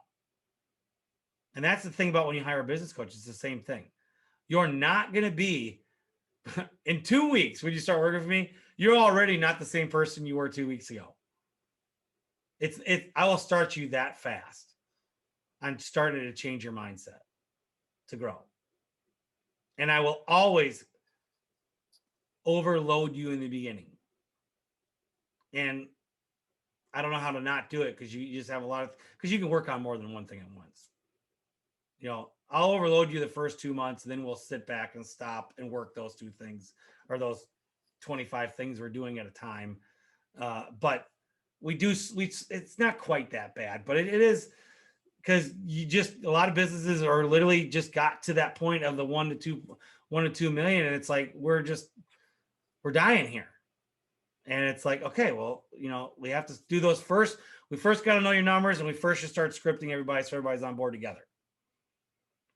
And that's the thing about when you hire a business coach. It's the same thing. You're not going to be in 2 weeks when you start working for me. You're already not the same person you were 2 weeks ago. I will start you that fast. I'm starting to change your mindset to grow. And I will always overload you in the beginning. And I don't know how to not do it, because you just have because you can work on more than one thing at once. I'll overload you the first 2 months, then we'll sit back and stop and work those 2 things or those 25 things we're doing at a time. But it's not quite that bad, but it is, because a lot of businesses are literally just got to that point of the 1 to 2 million. And it's like, we're dying here. And it's like, okay, well, we have to do those first. We first got to know your numbers, and we first should start scripting everybody so everybody's on board together.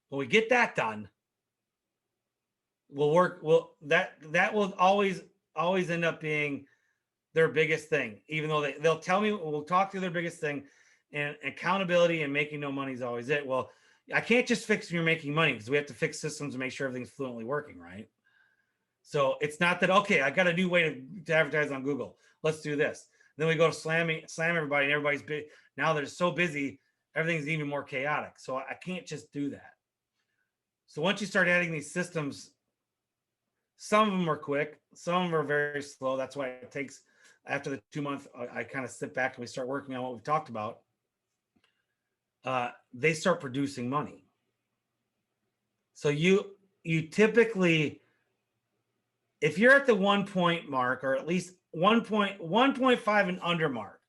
When we get that done, that will always end up being their biggest thing. Even though they'll tell me, we'll talk through their biggest thing, and accountability and making no money is always it. Well, I can't just fix when you're making money, because we have to fix systems to make sure everything's fluently working, right? So it's not that, okay, I got a new way to advertise on Google. Let's do this. Then we go to slam everybody, and everybody's big. Now they're so busy, everything's even more chaotic. So I can't just do that. So once you start adding these systems, some of them are quick, some of them are very slow. That's why it takes, after the 2 months, I kind of sit back and we start working on what we've talked about. They start producing money. So you typically, if you're at the 1 point mark, or at least 1.5 and under mark,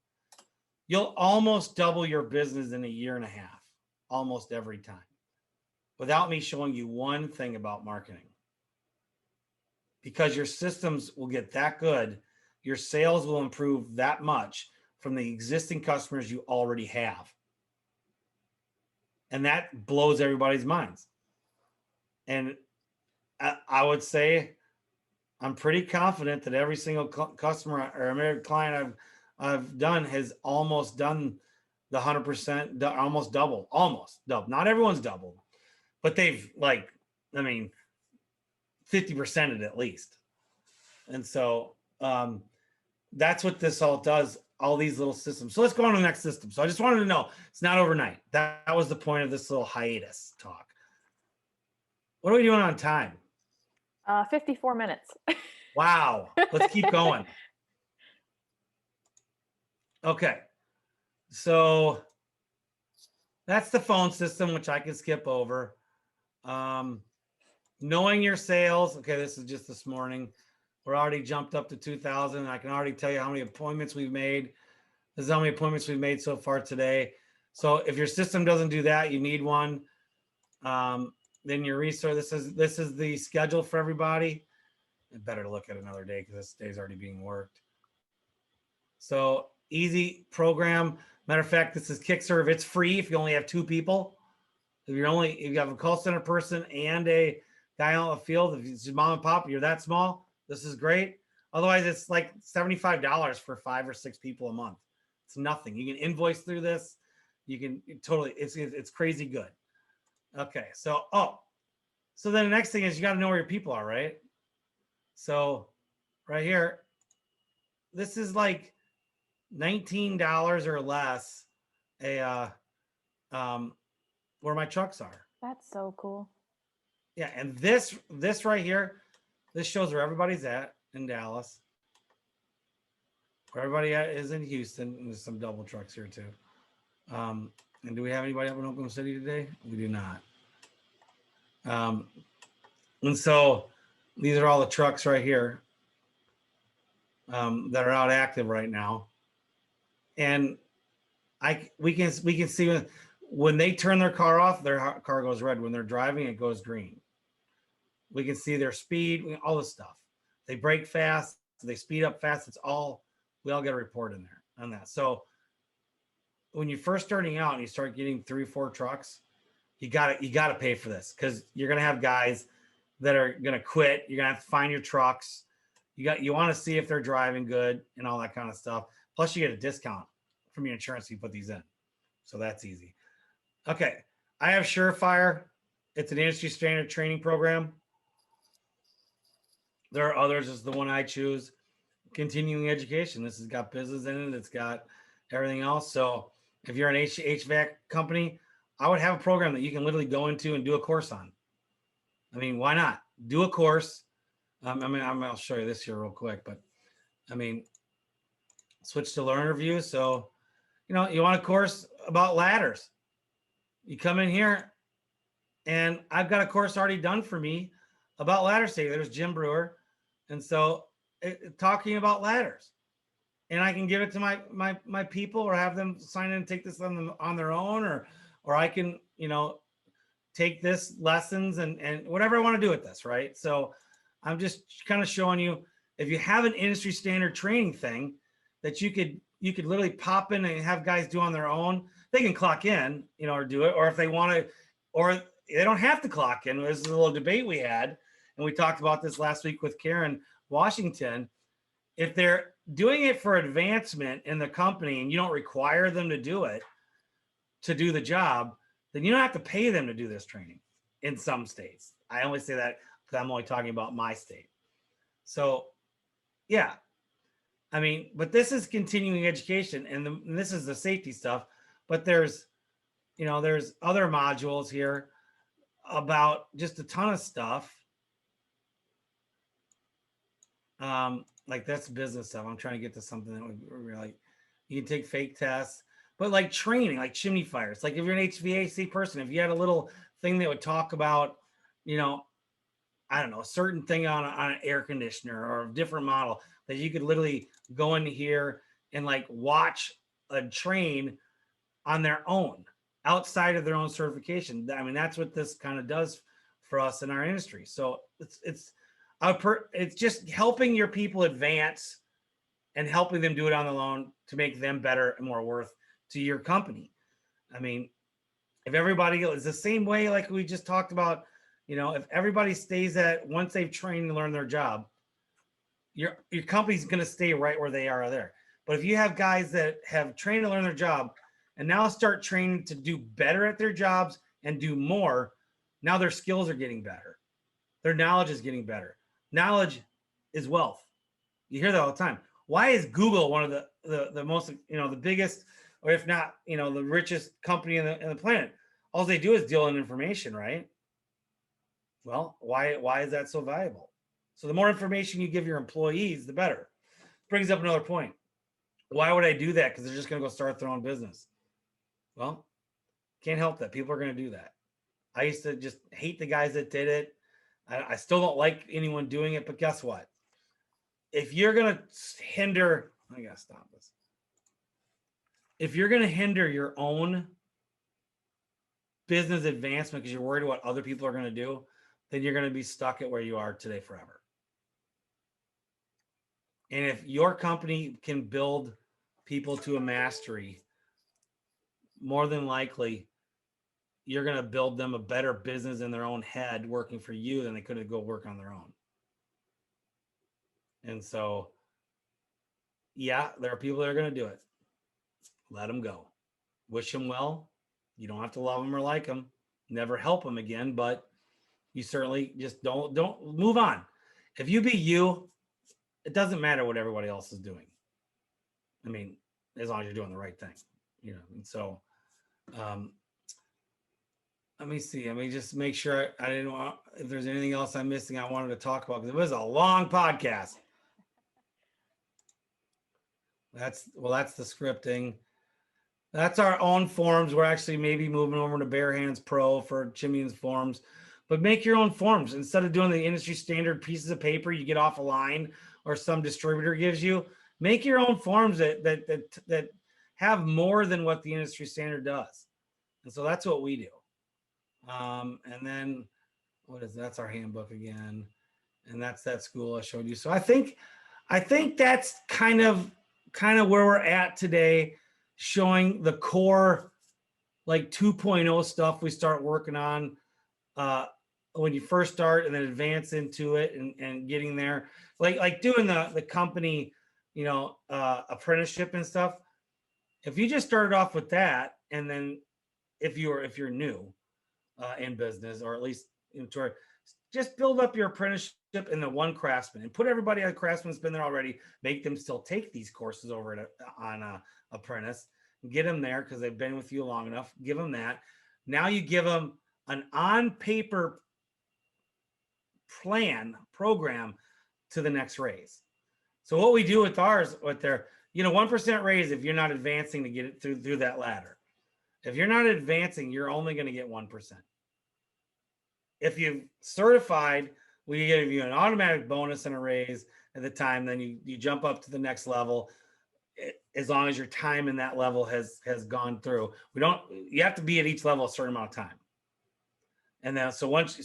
you'll almost double your business in a year and a half, almost every time, without me showing you one thing about marketing. Because your systems will get that good, your sales will improve that much from the existing customers you already have. And that blows everybody's minds. And I would say, I'm pretty confident that every single customer or every client I've done has almost done the 100%, almost double. Not everyone's doubled, but they've 50%ed at least. And so that's what this all does. all these little systems. So let's go on to the next system. So I just wanted to know, it's not overnight. That was the point of this little hiatus talk. What are we doing on time? 54 minutes. Wow. Let's keep going. Okay. So that's the phone system, which I can skip over. Knowing your sales. Okay, this is just this morning. We're already jumped up to 2,000. I can already tell you how many appointments we've made. This is how many appointments we've made so far today. So if your system doesn't do that, you need one. Then your resource. This is the schedule for everybody. I better look at another day because this day's already being worked. So easy program. Matter of fact, this is KickServe. It's free if you only have 2 people. If you have a call center person and a guy on the field, if it's mom and pop, you're that small, this is great. Otherwise, it's like $75 for 5 or 6 people a month. It's nothing. You can invoice through this. You can totally, it's crazy good. Okay, so then the next thing is you got to know where your people are, right? So right here, this is like $19 or less where my trucks are. That's so cool. Yeah, and this right here, this shows where everybody's at in Dallas. Where everybody is in Houston, and there's some double trucks here too. And do we have anybody up in Oklahoma City today? We do not. And so these are all the trucks right here that are out active right now. And we can see when they turn their car off, their car goes red. When they're driving, it goes green. We can see their speed, all this stuff. They brake fast, they speed up fast. We all get a report in there on that. So when you're first starting out and you start getting 3 or 4 trucks, you gotta pay for this because you're gonna have guys that are gonna quit. You're gonna have to find your trucks. You want to see if they're driving good and all that kind of stuff. Plus, you get a discount from your insurance if you put these in. So that's easy. Okay, I have Surefire. It's an industry standard training program. There are others. This is the one I choose. Continuing education. This has got business in it. It's got everything else. So if you're an HVAC company, I would have a program that you can literally go into and do a course on. I mean, why not? Do a course. I'll show you this here real quick, but I mean, switch to learner view. So, you want a course about ladders. You come in here and I've got a course already done for me about ladder safety. There's Jim Brewer. And so talking about ladders, and I can give it to my people or have them sign in and take this on their own, or I can, take this lessons and whatever I want to do with this. Right. So I'm just kind of showing you, if you have an industry standard training thing that you could literally pop in and have guys do on their own, they can clock in, or do it. Or if they want to, or they don't have to clock in. This is a little debate we had, and we talked about this last week with Karen Washington. If they're doing it for advancement in the company and you don't require them to do it, to do the job, then you don't have to pay them to do this training in some states. I only say that because I'm only talking about my state. So, yeah. I mean, but this is continuing education, and this is the safety stuff. But there's other modules here about just a ton of stuff. Like that's business stuff. I'm trying to get to something that would like, you can take fake tests, but like training, like chimney fires. Like if you're an HVAC person, if you had a little thing that would talk about, I don't know, a certain thing on an air conditioner or a different model that you could literally go in here and like watch a train on their own outside of their own certification. I mean, that's what this kind of does for us in our industry. So it's just helping your people advance and helping them do it on their own to make them better and more worth to your company. I mean, if everybody is the same way, like we just talked about, if everybody stays once they've trained and learned their job, your company's going to stay right where they are there. But if you have guys that have trained to learn their job and now start training to do better at their jobs and do more, now their skills are getting better. Their knowledge is getting better. Knowledge is wealth. You hear that all the time. Why is Google one of the most, the biggest, or if not, the richest company in the planet? All they do is deal in information, right? Well, why is that so valuable? So the more information you give your employees, the better. Brings up another point. Why would I do that? Because they're just going to go start their own business. Well, can't help that. People are going to do that. I used to just hate the guys that did it. I still don't like anyone doing it, but guess what? If you're going to hinder, I got to stop this. If you're going to hinder your own business advancement because you're worried what other people are going to do, then you're going to be stuck at where you are today forever. And if your company can build people to a mastery, more than likely, you're going to build them a better business in their own head working for you than they could go work on their own. And so, yeah, there are people that are going to do it. Let them go. Wish them well. You don't have to love them or like them. Never help them again, but you certainly just don't move on. If you be you, it doesn't matter what everybody else is doing. I mean, as long as you're doing the right thing, And so, let me see. Let me just make sure I didn't want, if there's anything else I'm missing I wanted to talk about, because it was a long podcast. That's the scripting. That's our own forms. We're actually maybe moving over to Bare Hands Pro for Chimion's forms, but make your own forms instead of doing the industry standard pieces of paper you get off a line or some distributor gives you. Make your own forms that have more than what the industry standard does, and so that's what we do. And then that's our handbook again, and that's that school I showed you. So I think that's kind of where we're at today, showing the core like 2.0 stuff we start working on when you first start, and then advance into it and getting there, like doing the company, apprenticeship and stuff. If you just started off with that, and then if you're new in business, or at least just build up your apprenticeship in the one craftsman and put everybody on craftsman's been there already, make them still take these courses over on Apprentice, get them there because they've been with you long enough, give them that. Now you give them an on paper program to the next raise. So what we do with ours, with their 1% raise, if you're not advancing to get it through that ladder. If you're not advancing, you're only going to get 1%. If you've certified, we give you an automatic bonus and a raise at the time. Then you jump up to the next level, as long as your time in that level has gone through. You have to be at each level a certain amount of time. And then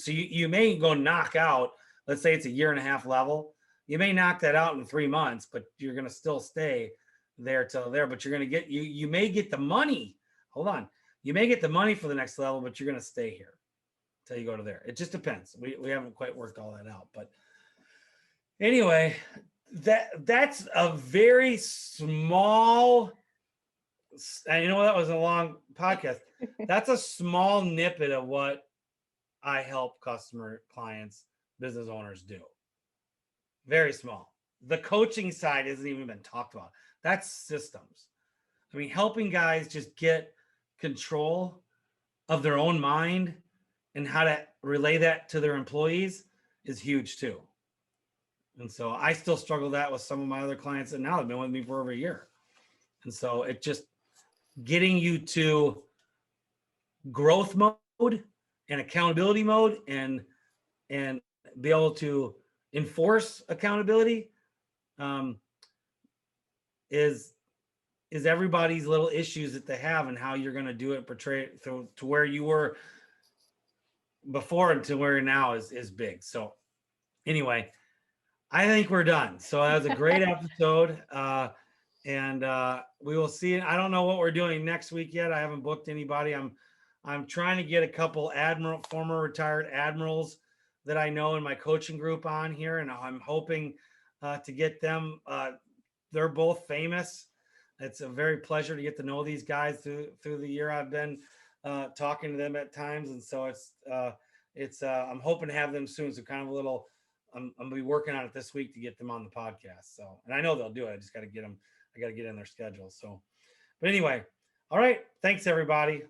you may go knock out, let's say it's a 1.5 year level. You may knock that out in 3 months, but you're going to still stay there till there. But you're going to get you may get the money. Hold on, you may get the money for the next level, but you're going to stay here till you go to there. It just depends. We haven't quite worked all that out, but anyway, that's a very small. And that was a long podcast. That's a small snippet of what I help clients, business owners do. Very small. The coaching side isn't even been talked about. That's systems. I mean, helping guys just get control of their own mind and how to relay that to their employees is huge too. And so I still struggle that with some of my other clients that now have been with me for over a year. And so it just getting you to growth mode and accountability mode and be able to enforce accountability is everybody's little issues that they have, and how you're going to do it, portray it to where you were before and to where you're now is big. So anyway, I think we're done. So that was a great episode. And we will see. I don't know what we're doing next week yet. I haven't booked anybody. I'm trying to get a couple former retired admirals that I know in my coaching group on here, and I'm hoping to get them. They're both famous. It's a very pleasure to get to know these guys through the year I've been talking to them at times, and so it's I'm hoping to have them soon. So kind of a little I'm gonna be working on it this week to get them on the podcast. So, and I know they'll do it. I just got to get them. I got to get in their schedule. So, but anyway, all right. Thanks everybody.